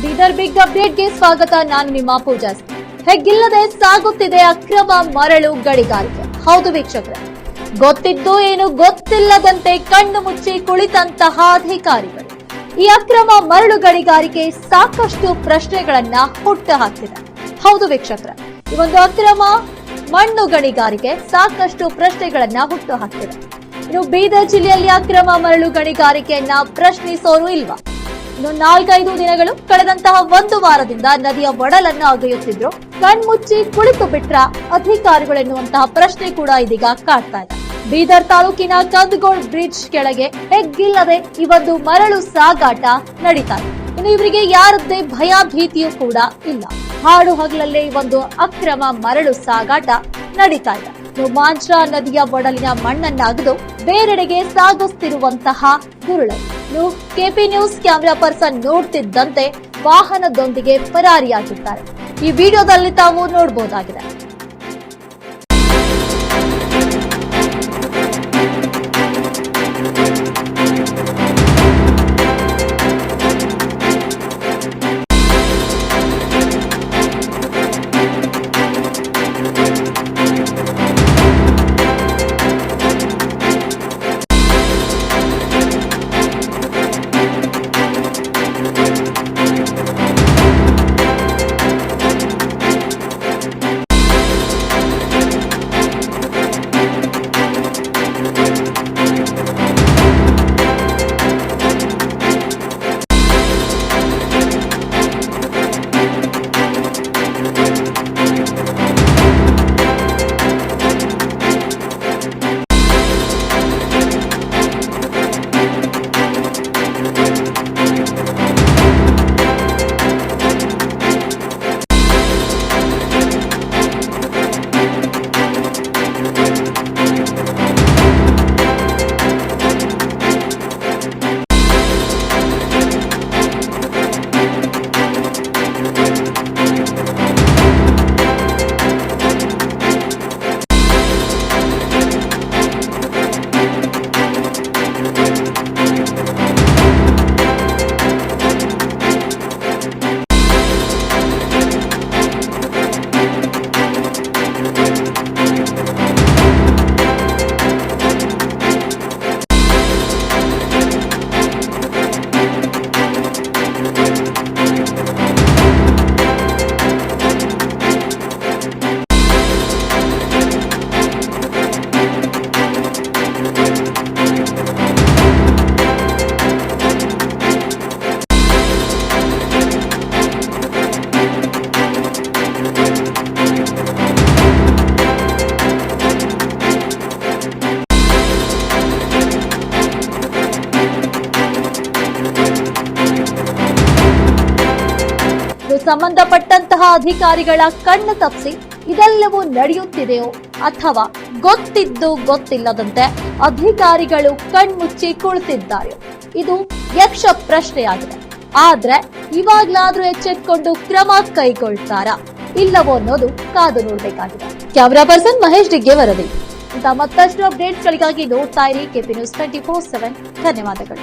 Bidar big ಅಪ್ಡೇಟ್ಗೆ ಸ್ವಾಗತ. ನಾನು ನಿಮ್ಮ ಪೂಜಾ. ಹೆಗ್ಗಿಲ್ಲದೆ ಸಾಗುತ್ತಿದೆ ಅಕ್ರಮ ಮರಳು ಗಣಿಗಾರಿಕೆ. ಹೌದು ವೀಕ್ಷಕರೇ, ಗೊತ್ತಿದ್ದು ಏನು ಗೊತ್ತಿಲ್ಲದಂತೆ ಕಣ್ಣು ಮುಚ್ಚಿ ಕುಳಿತಂತಹ ಅಧಿಕಾರಿಗಳು. ಈ ಅಕ್ರಮ ಮರಳು ಗಣಿಗಾರಿಕೆ ಸಾಕಷ್ಟು ಪ್ರಶ್ನೆಗಳನ್ನ ಹುಟ್ಟು ಹಾಕ್ತಿದೆ. ಹೌದು ವೀಕ್ಷಕರೇ, ಈ ಒಂದು ಅಕ್ರಮ ಮಣ್ಣು ಗಣಿಗಾರಿಕೆ ಸಾಕಷ್ಟು ಪ್ರಶ್ನೆಗಳನ್ನ ಹುಟ್ಟು ಹಾಕ್ತಿದೆ. ಇನ್ನು ಬೀದರ್ ಜಿಲ್ಲೆಯಲ್ಲಿ ಅಕ್ರಮ ಮರಳು ಗಣಿಗಾರಿಕೆಯನ್ನ ಪ್ರಶ್ನಿಸೋರು ಇಲ್ವಾ? ಇನ್ನು 4-5 ದಿನಗಳು ಕಳೆದಂತಹ ಒಂದು ವಾರದಿಂದ ನದಿಯ ಒಡಲನ್ನು ಅಗೆಯುತ್ತಿದ್ರು. ಕಣ್ಮುಚ್ಚಿ ಕುಳಿತು ಬಿಟ್ರ ಅಧಿಕಾರಿಗಳು ಎನ್ನುವಂತಹ ಪ್ರಶ್ನೆ ಕೂಡ ಇದೀಗ ಕಾಡ್ತಾ ಇದೆ. ಬೀದರ್ ತಾಲೂಕಿನ ಕಂದಗೋಳ್ ಬ್ರಿಡ್ಜ್ ಕೆಳಗೆ ಹೆಗ್ಗಿಲ್ಲದೆ ಈ ಒಂದು ಮರಳು ಸಾಗಾಟ ನಡೀತಾ ಇದೆ. ಇನ್ನು ಇವರಿಗೆ ಯಾರದ್ದೇ ಭಯ ಭೀತಿಯೂ ಕೂಡ ಇಲ್ಲ. ಹಾಡು ಹಗಲಲ್ಲೇ ಈ ಒಂದು ಅಕ್ರಮ ಮರಳು ಸಾಗಾಟ ನಡೀತಾ ಇದೆ. ಮಾಂಜ್ರಾ ನದಿಯ ಒಡಲಿನ ಮಣ್ಣನ್ನ ಅಗೆದು ಬೇರೆಡೆಗೆ ಸಾಗಿಸುತ್ತಿರುವಂತಹ ಗುರುಳು ಕೆಪಿ ನ್ಯೂಸ್ ಕ್ಯಾಮೆರಾ ಪರ್ಸನ್ ನೋಡ್ತಿದ್ದಂತೆ ವಾಹನದೊಂದಿಗೆ ಪರಾರಿಯಾಗಿದ್ದಾರೆ. ಈ ವಿಡಿಯೋದಲ್ಲಿ ತಾವು ನೋಡಬಹುದಾಗಿದೆ. ಸಂಬಂಧಪಟ್ಟಂತಹ ಅಧಿಕಾರಿಗಳ ಕಣ್ಣು ತಪ್ಪಿಸಿ ಇದೆಲ್ಲವೂ ನಡೆಯುತ್ತಿದೆಯೋ ಅಥವಾ ಗೊತ್ತಿದ್ದು ಗೊತ್ತಿಲ್ಲದಂತೆ ಅಧಿಕಾರಿಗಳು ಕಣ್ಮುಚ್ಚಿ ಕುಳಿತಿದ್ದಾರೆಯೋ? ಇದು ಯಕ್ಷ ಪ್ರಶ್ನೆಯಾಗಿದೆ. ಆದ್ರೆ ಇವಾಗ್ಲಾದ್ರೂ ಎಚ್ಚೆತ್ಕೊಂಡು ಕ್ರಮ ಕೈಗೊಳ್ತಾರಾ ಇಲ್ಲವೋ ಅನ್ನೋದು ಕಾದು ನೋಡಬೇಕಾಗಿದೆ. ಕ್ಯಾಮರಾ ಪರ್ಸನ್ ಮಹೇಶ್ ಡಿಗ್ಗೆ ವರದಿ. ಮತ್ತಷ್ಟು ಅಪ್ಡೇಟ್ಸ್ಗಳಿಗಾಗಿ ನೋಡ್ತಾ ಇರಿ ಕೆಪಿ ನ್ಯೂಸ್ 24/7. ಧನ್ಯವಾದಗಳು.